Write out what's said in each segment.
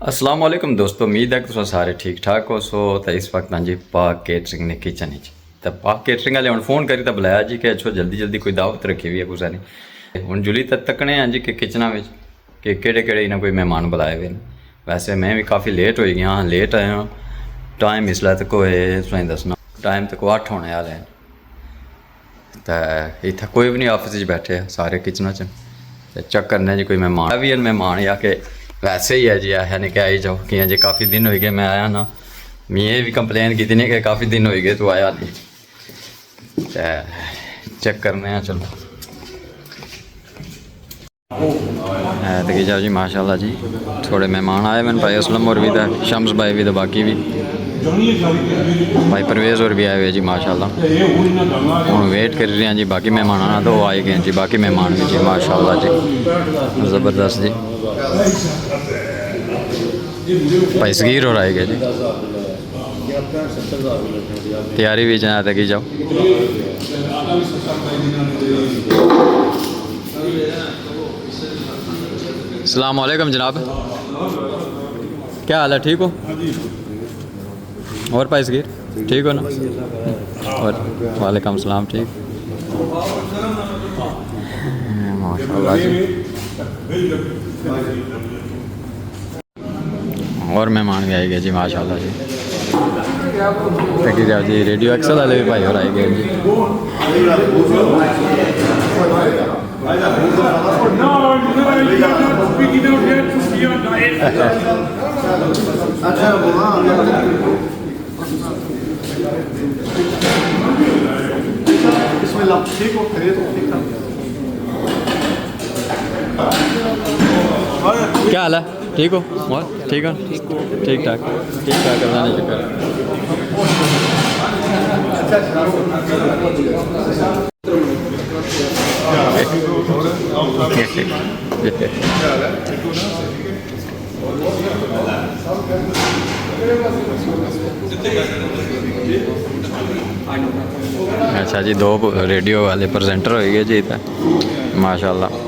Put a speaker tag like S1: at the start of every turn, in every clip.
S1: السلام علیکم دوستو، امید ہے کہ تم سارے ٹھیک ٹھاک ہو. تو اس وقت ہاں جی پاک کیٹرنگ نے کچن تو پاک کیٹرنگ والے ہوں فون کری تو بلایا جی کہ اچھو جلدی جلدی کوئی دعوت رکھی ہوئی ہے کسے نے ہوں جلی تکنے ہاں جی کہ کچنا میں کہ کہڑے کہڑے انہیں کوئی مہمان بلائے ہوئے ہیں. ویسے میں بھی کافی لیٹ ہوئی گیا ہاں، لیٹ آیا ہوں. ٹائم اس لیے تک ہوئے تمہیں دسنا ٹائم تک 8 ہونے والے ہیں. تو اتنے کوئی بھی نہیں آفس بیٹھے سارے کچن چیک کرنے جی کوئی مہمان بھی مہمان یا کہ ویسے ہی ہے جی ہے نہیں کہ آئی جاؤ کہ جی کافی دن ہوئی گئے میں آیا نا. میں یہ بھی کمپلین کی نہیں کہ کافی دن ہوئی گئے تو آیا نہیں. چیک کرنے ہیں چلو تو جاؤ جی ماشاء اللہ جی تھوڑے مہمان آئے میں بھائی اسلم اور بھی تھا شمس بھائی بھی تو باقی بھی بھائی پرویز اور بھی آئے ہوئے جی ماشاء اللہ. ہوں ویٹ کر رہے ہیں جی باقی مہمان آنا تو وہ آئے گئے جی باقی مہمان بھی جی ماشاء اللہ جی زبردست جی. بھائی صغیر اور آئے گئے جی تیاری بھی جانا تک جاؤ. السلام علیکم جناب، کیا حال ہے؟ ٹھیک ہو؟ اور بھائی صغیر ٹھیک ہو نا؟ اور وعلیکم السلام. ٹھیک ماشاء اللہ جی. اور مہمان بھی آئے گئے جی ماشاء اللہ جی. جاؤ جی ریڈیو ایکسل والے بھی بھائی اور آئے گئے جی. کیا حال ہے؟ ٹھیک ہو؟ اور ٹھیک ہو؟ ٹھیک ٹھاک ٹھیک ٹھاک اللہ نے شکر. اچھا جی 2 ریڈیو والے پریزنٹر ہوئے گئے جی ماشاء اللہ.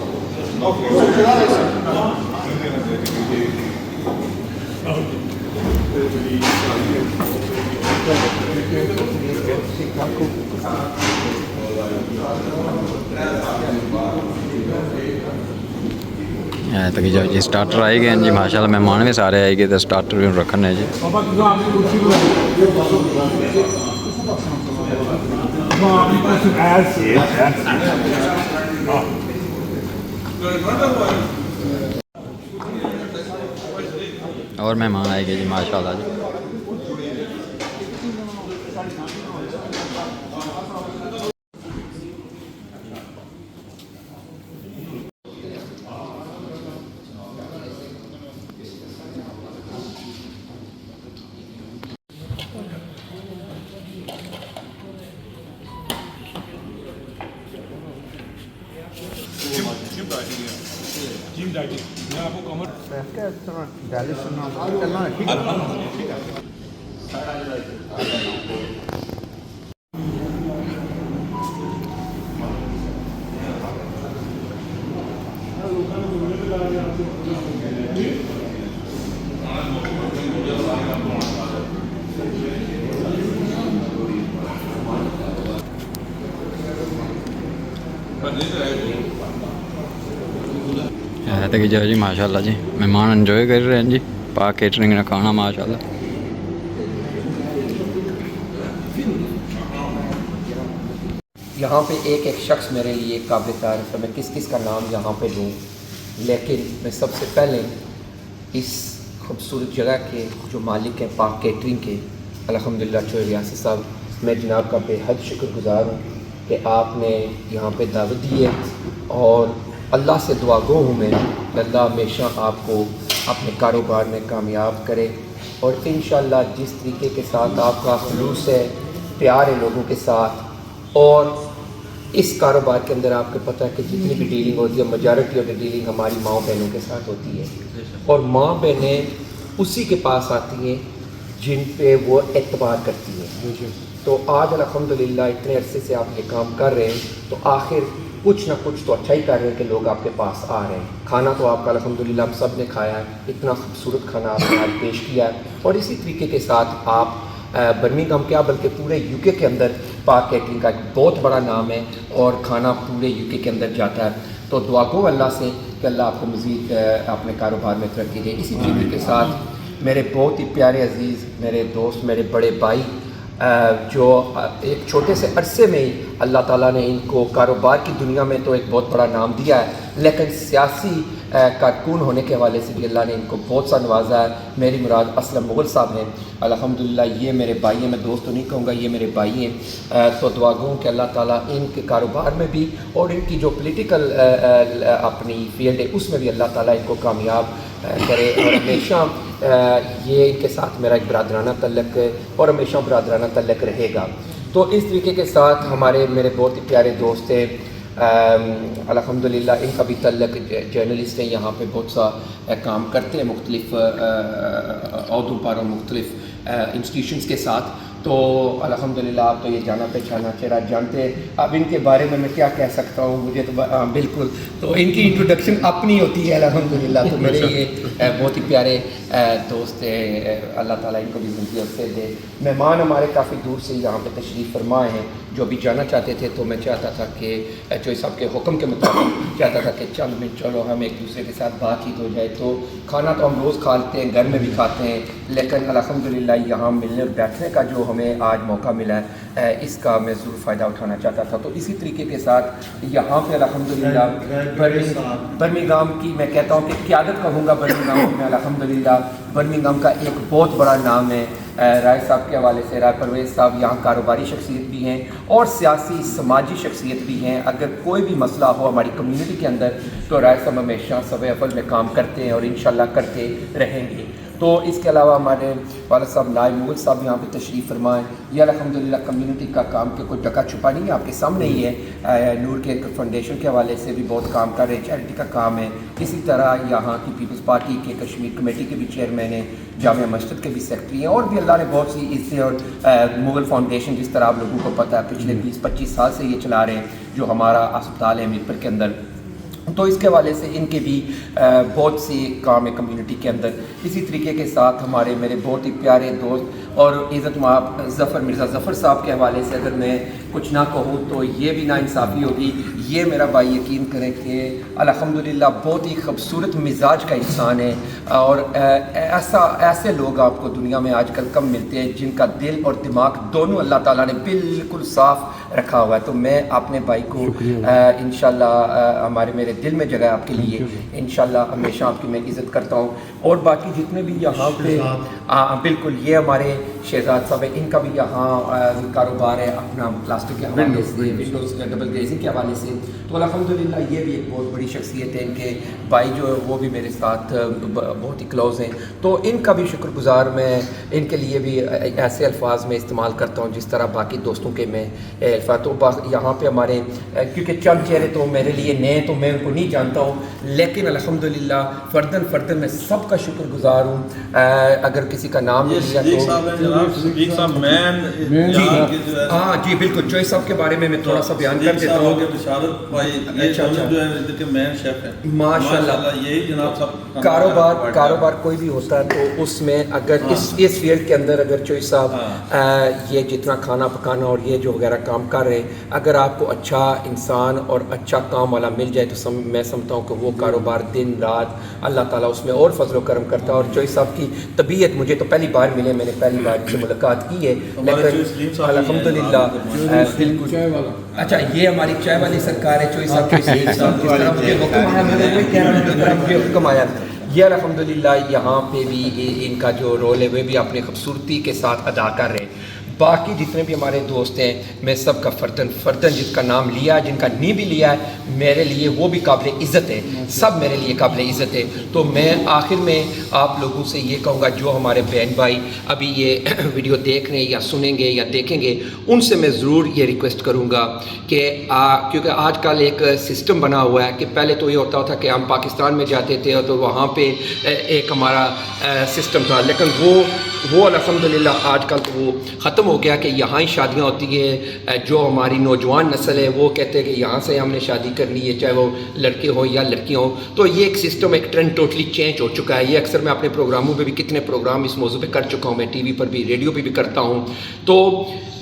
S1: تک جاؤ جی اسٹارٹر آئے گئے جی ماشاء اللہ. مہمان بھی سارے آئے گئے تو اسٹارٹر بھی رکھنے جی. اور مہمان آئے گئے جی ماشاء اللہ جی. تک جاؤ جی ماشاء اللہ جی مہمان انجوائے کر رہے ہیں جی پاک کیٹرنگ نے کھانا ماشاء اللہ.
S2: یہاں پہ ایک ایک شخص میرے لیے قابل تعریف ہے. میں کس کس کا نام یہاں پہ لوں، لیکن میں سب سے پہلے اس خوبصورت جگہ کے جو مالک ہیں پاک کیٹرنگ کے الحمدللہ چوہے ریاست صاحب، میں جناب کا بے حد شکر گزار ہوں کہ آپ نے یہاں پہ دعوت دی ہے. اور اللہ سے دعا گو ہوں میں کہ اللہ ہمیشہ آپ کو اپنے کاروبار میں کامیاب کرے. اور انشاءاللہ جس طریقے کے ساتھ آپ کا خلوص ہے، پیار ہے لوگوں کے ساتھ، اور اس کاروبار کے اندر آپ کو پتہ ہے کہ جتنی بھی ڈیلنگ ہوتی ہے میجارٹی آف دی ڈیلنگ ہماری ماؤں بہنوں کے ساتھ ہوتی ہے. اور ماں بہنیں اسی کے پاس آتی ہیں جن پہ وہ اعتبار کرتی ہیں. تو آج الحمدللہ اتنے عرصے سے آپ یہ کام کر رہے ہیں تو آخر کچھ نہ کچھ تو اچھا ہی کر رہے ہیں کہ لوگ آپ کے پاس آ رہے ہیں. کھانا تو آپ کا الحمدللہ ہم سب نے کھایا ہے, اتنا خوبصورت کھانا آپ نے آج پیش کیا ہے, اور اسی طریقے کے ساتھ آپ برمنگھم کیا بلکہ پورے یو کے اندر پاک کیٹرنگ کا ایک بہت بڑا نام ہے اور کھانا پورے یو کے اندر جاتا ہے. تو دعا گو اللہ سے کہ اللہ آپ کو مزید اپنے کاروبار میں ترقی دے. اسی طریقے کے ساتھ میرے بہت ہی پیارے عزیز میرے دوست میرے بڑے بھائی جو ایک چھوٹے سے عرصے میں ہی اللہ تعالیٰ نے ان کو کاروبار کی دنیا میں تو ایک بہت بڑا نام دیا ہے, لیکن سیاسی کارکن ہونے کے حوالے سے بھی اللہ نے ان کو بہت سا نوازا ہے. میری مراد اسلم مغل صاحب ہیں, الحمدللہ یہ میرے بھائی ہیں, میں دوست تو نہیں کہوں گا, یہ میرے بھائی ہیں. تو دعا گو کہ اللہ تعالیٰ ان کے کاروبار میں بھی اور ان کی جو پولیٹیکل اپنی فیلڈ ہے اس میں بھی اللہ تعالیٰ ان کو کامیاب کرے, اور ہمیشہ یہ ان کے ساتھ میرا ایک برادرانہ تعلق ہے اور ہمیشہ برادرانہ تعلق رہے گا. تو اس طریقے کے ساتھ ہمارے میرے بہت ہی پیارے دوست ہیں, الحمدللہ ان کا بھی تعلق جرنلسٹ ہیں, یہاں پہ بہت سا کام کرتے ہیں مختلف عہدوں پر اور مختلف انسٹیٹیوشنز کے ساتھ. تو الحمدللہ آپ تو یہ جانا پہچانا چہرہ جانتے ہیں. اب ان کے بارے میں کیا کہہ سکتا ہوں, مجھے تو بالکل تو ان کی انٹروڈکشن اپنی ہوتی ہے الحمدللہ. تو میرے یہ بہت ہی پیارے دوست ہیں, اللہ تعالیٰ ان کو بھی زندگی سے دے. مہمان ہمارے کافی دور سے یہاں پہ تشریف فرمائے ہیں جو بھی جانا چاہتے تھے, تو میں چاہتا تھا کہ چوہی صاحب کے حکم کے مطابق چاہتا تھا کہ چند منٹ چلو ہم ایک دوسرے کے ساتھ بات چیت ہو جائے. تو کھانا تو ہم روز کھاتے ہیں, گھر میں بھی کھاتے ہیں, لیکن الحمدللہ یہاں ملنے اور بیٹھنے کا جو ہمیں آج موقع ملا ہے اس کا میں ضرور فائدہ اٹھانا چاہتا تھا. تو اسی طریقے کے ساتھ یہاں پہ الحمدللہ برمنگھم کی میں کہتا ہوں کہ قیادت کہوں گا برمنگھم میں. الحمدللہ برمنگھم کا ایک بہت بڑا نام ہے رائے صاحب کے حوالے سے. رائے پرویز صاحب یہاں کاروباری شخصیت بھی ہیں اور سیاسی سماجی شخصیت بھی ہیں. اگر کوئی بھی مسئلہ ہو ہماری کمیونٹی کے اندر تو رائے صاحب ہمیشہ صف اول میں کام کرتے ہیں اور انشاءاللہ کرتے رہیں گے. تو اس کے علاوہ ہمارے والد صاحب نائب مغل صاحب یہاں پہ تشریف فرمائیں. یہ الحمدللہ کمیونٹی کا کام کہ کوئی ڈکا چھپا نہیں ہے, آپ کے سامنے ہی ہے. نور کے فاؤنڈیشن کے حوالے سے بھی بہت کام کر رہے ہیں, چیریٹی کا کام ہے. اسی طرح یہاں کی پیپلز پارٹی کے کشمیر کمیٹی کے بھی چیئرمین ہیں, جامعہ مسجد کے بھی سیکرٹری ہیں, اور بھی اللہ نے بہت سی عزتیں. اور مغل فاؤنڈیشن جس طرح آپ لوگوں کو پتہ ہے پچھلے 20-25 سال سے یہ چلا رہے ہیں, جو ہمارا اسپتال ہے میرپور کے اندر. تو اس کے حوالے سے ان کے بھی بہت سی کام ہے کمیونٹی کے اندر. اسی طریقے کے ساتھ ہمارے میرے بہت ہی پیارے دوست اور عزت مآب ظفر مرزا ظفر صاحب کے حوالے سے اگر میں کچھ نہ کہوں تو یہ بھی ناانصافی ہوگی. یہ میرا بھائی یقین کریں کہ الحمدللہ بہت ہی خوبصورت مزاج کا انسان ہے, اور ایسے لوگ آپ کو دنیا میں آج کل کم ملتے ہیں جن کا دل اور دماغ دونوں اللہ تعالیٰ نے بالکل صاف رکھا ہوا ہے. تو میں اپنے بھائی کو انشاءاللہ ہمارے میرے دل میں جگہ آپ کے لیے انشاءاللہ ہمیشہ آپ کی میں عزت کرتا ہوں. اور باقی جتنے بھی یہاں پہ بالکل یہ ہمارے شہزاد صاحب ہیں, ان کا بھی یہاں کاروبار ہے اپنا پلاسٹک کے حوالے سے, ونڈوز ڈبل گلیزنگ کے حوالے سے. تو الحمدللہ یہ بھی ایک بہت بڑی شخصیت ہے. ان کے بھائی جو ہے وہ بھی میرے ساتھ بہت ہی کلوز ہیں. تو ان کا بھی شکر گزار میں ان کے لیے بھی ایسے الفاظ میں استعمال کرتا ہوں جس طرح باقی دوستوں کے میں الفاظ. تو یہاں پہ ہمارے کیونکہ چند چہرے تو میرے لیے نئے تو میں ان کو نہیں جانتا ہوں, لیکن الحمدللہ فردن میں سب کا شکر گزار ہوں. اگر کسی کا نام لیا تو ہاں جی بالکل چوہی صاحب کے بارے میں تھوڑا سا بیان کر دیتا ہوں. ماشاء اللہ
S3: یہی جناب صاحب
S2: کاروبار کوئی بھی ہوتا ہے تو اس میں اگر اس فیلڈ کے اندر اگر چوہی صاحب یہ جتنا کھانا پکانا اور یہ جو وغیرہ کام کر رہے ہیں, اگر آپ کو اچھا انسان اور اچھا کام والا مل جائے تو میں سمجھتا ہوں کہ وہ کاروبار دن رات اللہ تعالیٰ اس میں اور فضل و کرم کرتا ہے. اور چوہی صاحب کی طبیعت مجھے تو پہلی بار ملے, میں نے پہلی بار ان سے ملاقات کی ہے, لیکن الحمدللہ بالکل. اچھا یہ ہماری چائے والی سرکار ہے چوہی صاحب کی مجھے حکم آیا. یہ الحمدللہ یہاں پہ بھی ان کا جو رول ہے وہ بھی اپنے خوبصورتی کے ساتھ ادا کر رہے ہیں. باقی جتنے بھی ہمارے دوست ہیں میں سب کا فردن جس کا نام لیا جن کا نہیں بھی لیا ہے میرے لیے وہ بھی قابل عزت ہے, سب میرے لیے قابل عزت ہے. تو میں آخر میں آپ لوگوں سے یہ کہوں گا جو ہمارے بہن بھائی ابھی یہ ویڈیو دیکھ رہے ہیں یا سنیں گے یا دیکھیں گے, ان سے میں ضرور یہ ریکویسٹ کروں گا کہ کیونکہ آج کل ایک سسٹم بنا ہوا ہے کہ پہلے تو یہ ہوتا تھا کہ ہم پاکستان میں جاتے تھے تو وہاں پہ ایک ہمارا سسٹم تھا، لیکن وہ الحمدللہ آج کل تو وہ ختم ہو گیا کہ یہاں ہی شادیاں ہوتی ہیں. جو ہماری نوجوان نسل ہے وہ کہتے ہیں کہ یہاں سے ہم نے شادی کرنی ہے، چاہے وہ لڑکے ہوں یا لڑکیاں ہوں. تو یہ ایک سسٹم، ایک ٹرینڈ ٹوٹلی چینج ہو چکا ہے. یہ اکثر میں اپنے پروگراموں پہ بھی کتنے پروگرام اس موضوع پہ کر چکا ہوں، میں ٹی وی پر بھی، ریڈیو پہ بھی کرتا ہوں. تو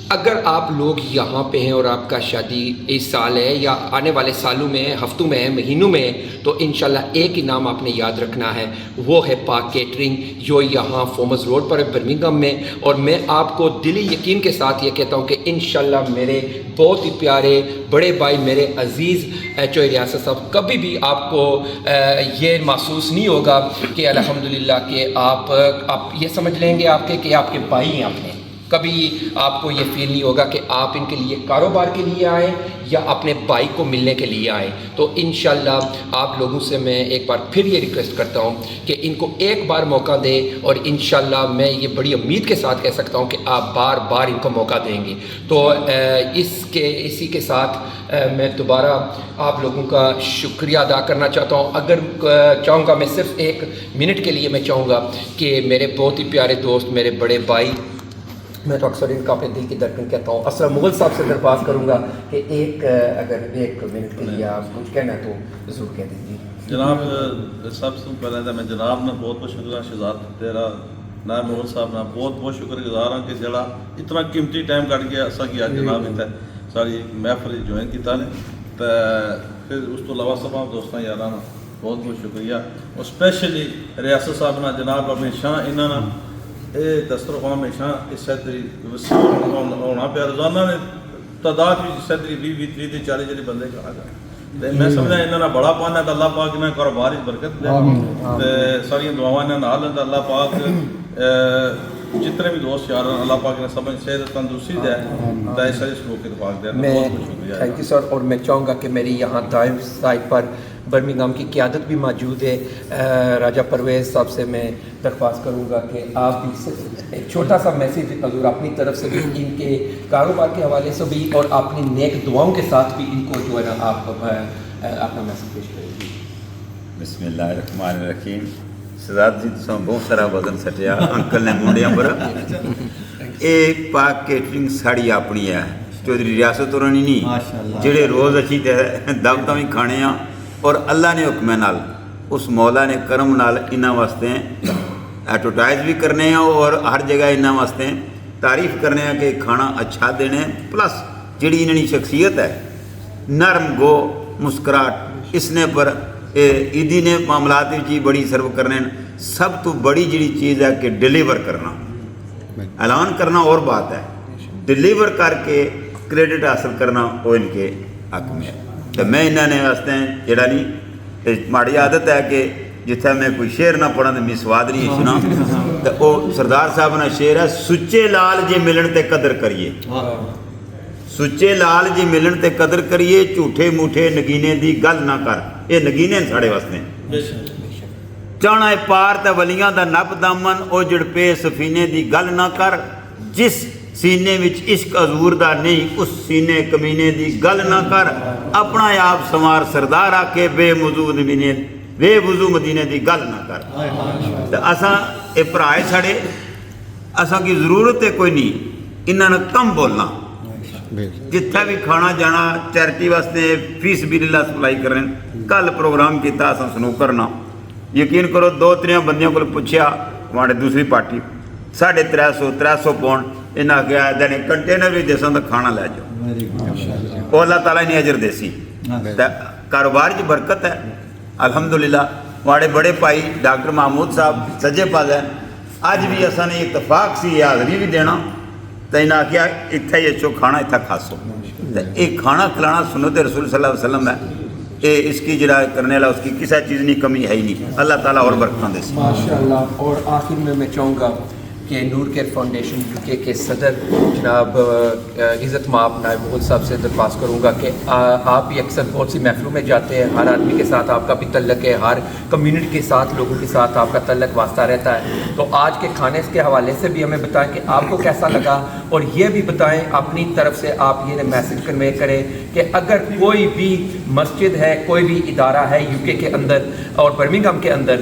S2: اگر آپ لوگ یہاں پہ ہیں اور آپ کا شادی اس سال ہے یا آنے والے سالوں میں، ہفتوں میں، مہینوں میں، تو انشاءاللہ ایک ہی نام آپ نے یاد رکھنا ہے، وہ ہے پاک کیٹرنگ، جو یہاں فومز روڈ پر ہے برمنگھم میں. اور میں آپ کو دلی یقین کے ساتھ یہ کہتا ہوں کہ انشاءاللہ میرے بہت ہی پیارے بڑے بھائی، میرے عزیز چوہے ریاست صاحب، کبھی بھی آپ کو یہ محسوس نہیں ہوگا کہ الحمدللہ کہ آپ یہ سمجھ لیں گے کہ آپ کے بھائی ہیں اپنے. کبھی آپ کو یہ فیل نہیں ہوگا کہ آپ ان کے لیے کاروبار کے لیے آئیں یا اپنے بھائی کو ملنے کے لیے آئیں. تو انشاءاللہ آپ لوگوں سے میں ایک بار پھر یہ ریکویسٹ کرتا ہوں کہ ان کو ایک بار موقع دیں، اور انشاءاللہ میں یہ بڑی امید کے ساتھ کہہ سکتا ہوں کہ آپ بار بار ان کو موقع دیں گے. تو اسی کے ساتھ میں دوبارہ آپ لوگوں کا شکریہ ادا کرنا چاہتا ہوں. اگر چاہوں گا میں صرف 1 منٹ کے لیے میں چاہوں گا کہ میرے بہت ہی پیارے دوست، میرے بڑے بھائی، میں تو اکثر ان کا اپنے دل کی دھڑکن کہتا ہوں، اسرا مغل صاحب سے درخواست کروں گا کہ اگر 1 منٹ کے لیے آپ کچھ کہنا تو ضرور کہہ دیجیے.
S3: جناب سب سے پہلے تو میں جناب نے بہت بہت شکریہ، شہزاد تیرا نائب مغل صاحب نے بہت بہت شکر گزار ہوں کہ جڑا اتنا قیمتی ٹائم کٹ گیا اسا کی جناب اتنے ساری محفل جوائن کیتا نے. تو پھر اس تو علاوہ تمام دوستاں یاراں بہت بہت شکریہ، اور اسپیشلی ریاست صاحب نے جناب اپنے شاہ انہوں نے یہ دسترخوان میں شاہ اس سیدری ہونا پیا روزانہ نے تعداد بھی سیدری 20 30 40 بندے کھانا گیا. میں سمجھا انہوں نے بڑا پانا تو اللہ پاک انہیں کاروبار برکت دے، ساری دعاواں انہیں نال لیں. اللہ پاک جتنے بھی دوست یار اللہ پاک نے سمجھ صحت تندرستی دے، اس موقع اتفاق دے. بہت بہت شکریہ.
S2: Thank you sir. اور میں چاہوں گا کہ میری یہاں دائم سائٹ پر برمنگھم کی قیادت بھی موجود ہے. راجہ پرویز صاحب سے میں درخواست کروں گا کہ آپ بھی صرف ایک چھوٹا سا میسیج حضور اپنی طرف سے بھی، ان کے کاروبار کے حوالے سے بھی، اور اپنی نیک دعاؤں کے ساتھ بھی ان کو جو ہے نا آپ اپنا میسیج پیش کریں.
S4: بسم اللہ الرحمن الرحیم. شہزاد جی تو بہت سارا وزن سٹیا انکل نے منڈیاں پر. یہ پاک کیٹرنگ ساڑی اپنی ہے چودھری ریاست رانی نہیں، جڑے روز اچھی دعوتاں بھی کھانے ہیں، اور اللہ نے حکم نال اس مولا نے کرم نال انہاں واسطے ایڈورٹائز بھی کرنے ہیں، اور ہر جگہ انہاں واسطے تعریف کرنے ہیں کہ کھانا اچھا دینے. پلس جڑی انہاں دی شخصیت ہے نرم گو مسکراہٹ، اس نے پر عیدی نے معاملات جی بڑی سرو کرنے. سب تو بڑی جڑی چیز ہے کہ ڈیلیور کرنا، اعلان کرنا اور بات ہے، ڈیلیور کر کے کریڈٹ حاصل کرنا وہ ان کے حق میں ہے. تو میں انہوں نے واسطے جڑا نہیں ماڑی عادت ہے کہ جتھے میں کوئی شعر نہ پڑھا تو میں سواد نہیں سنا. تو وہ سردار صاحب نے شعر ہے، سچے لال جی ملن تے قدر کریے، سچے لال جی ملن تے قدر کریے، جھوٹے موٹے نگینے دی گل نہ کر. یہ نگینے ساڑے واسطے چاہنا ہے پار تے ولیاں دا نب دامن، او جڑپے سفینے دی گل نہ کر. جس سینے وچ عشق حضور دا نہیں، اس سینے کمینے دی گل نہ کر. اپنا آپ سمار سردار آ کے بے وضو مدینے دی گل نہ کر. تو اساں اے پرائے ساڑے اساں کی ضرورت ہے کوئی نہیں انہاں نے کم بولنا. جتھا بھی کھانا جانا چیریٹی واسطے فی سبیل اللہ سپلائی کریں. کل پروگرام کیتا اساں سنو کرنا، یقین کرو 2-3 بندیوں کو پوچھیا ہمارے دوسری پارٹی 350 پاؤنڈ انہاں کہا دینے کنٹینر بھی دیساں تو کھانا لے جاؤ. وہ اللہ تعالیٰ نے اجر دیسی. کاروبار کی برکت ہے الحمدللہ. ہمارے بڑے بھائی ڈاکٹر محمود صاحب سجے پاس ہیں، اج بھی اساں نے اتفاق سی حاضری بھی دینا. تو انہاں کیا اتھا ہی اچھو کھانا اتھا کھاسو. ایک کھانا کھلانا سنت رسول صلی اللہ علیہ وسلم ہے. اس کی جڑا کرنے والا اس کی کسی چیز نہیں کمی ہے ہی نہیں. اللہ تعالیٰ اور برکتاں دے.
S2: ماشاءاللہ. اور آخر میں چاہوں گا کہ نور کیئر فاؤنڈیشن UK کے صدر جناب عزت مآب نائب مغل صاحب سے درخواست کروں گا کہ آپ بھی اکثر بہت سی محفلوں میں جاتے ہیں، ہر آدمی کے ساتھ آپ کا بھی تعلق ہے، ہر کمیونٹی کے ساتھ لوگوں کے ساتھ آپ کا تعلق واسطہ رہتا ہے. تو آج کے کھانے کے حوالے سے بھی ہمیں بتائیں کہ آپ کو کیسا لگا، اور یہ بھی بتائیں اپنی طرف سے آپ یہ میسج کنوے کریں کہ اگر کوئی بھی مسجد ہے، کوئی بھی ادارہ ہے UK کے اندر اور برمنگھم کے اندر،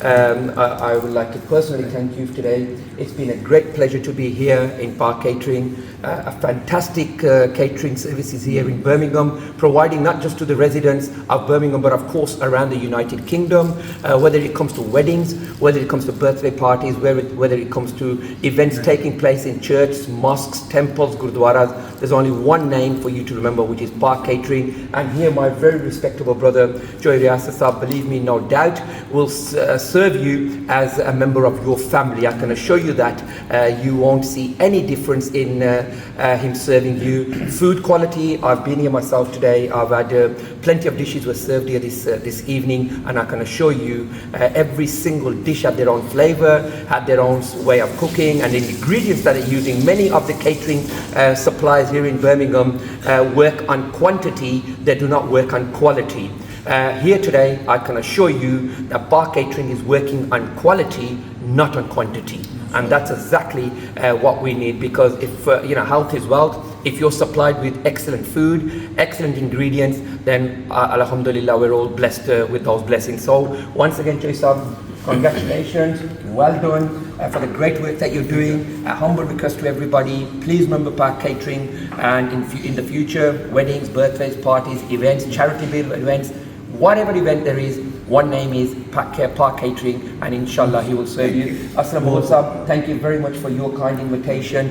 S2: I would like to personally thank you today. It's been a great pleasure to be here in Park Catering. A fantastic catering services here in Birmingham, providing not just to the residents of Birmingham but of course around the United Kingdom, whether it comes to weddings, whether it comes to birthday parties, whether it comes to events taking place in churches, mosques, temples, gurdwaras. There's only one name for you to remember, which is Park Catering. And here my very respectable brother Joy Riyasa Saab, believe me, no doubt will serve you as a member of your family. I can assure you that you won't see any difference in him serving you. Food quality, I've been here myself today. I've had plenty of dishes were served here this evening, and I can assure you every single dish had their own flavor, had their own way of cooking, and the ingredients that they're using. Many of the catering suppliers here in Birmingham work on quantity, they do not work on quality. Here today, I can assure you that Park Catering is working on quality, not on quantity. And that's exactly what we need, because if health is wealth. If you're supplied with excellent food, excellent ingredients, then alhamdulillah, we're all blessed with those blessings. So once again, Joy Saab, congratulations, well done for the great work that you're doing. A humble request to everybody, please remember Park Catering, and in the future, weddings, birthdays, parties, events, charity events, whatever event there is, one name is Park Catering, and inshallah he will serve you. Aslam Mahmood Saab, thank you very much for your kind invitation.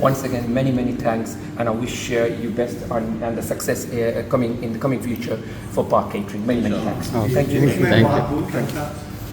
S2: once again many thanks, and I wish you best and the success in the coming future for Park Catering. Many thanks. Thank you.
S1: Thank you.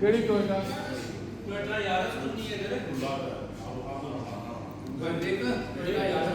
S5: ਕਿਹੜੀ Toyota Toyota ਯਾਰ ਸੁਣਨੀ ਹੈ ਜਿਹੜੇ ਬੰਦੇ ਕਾ Toyota ਯਾਰ